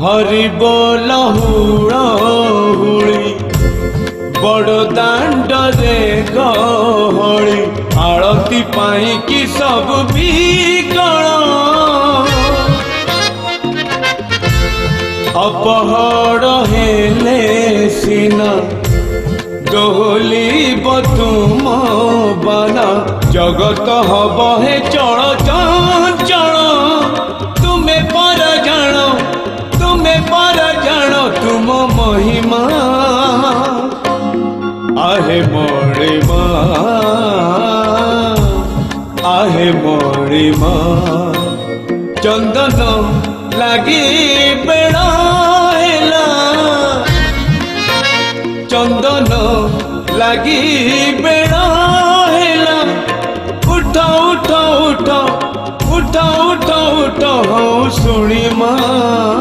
हरि बोल हुड़ी बड़ दांड रे गहली आरती पाई कि सब बिकल अपहर हेले सीना दोहली तुम बना जगत हब हे चल चंचल तुम्हें पर जानो तुम महिमा आहे मोरी माँ चंदन लगी बेड़ा चंदन लगी बेड़ा उठ उठ उठ उठ उठ उठ हो सुनी माँ।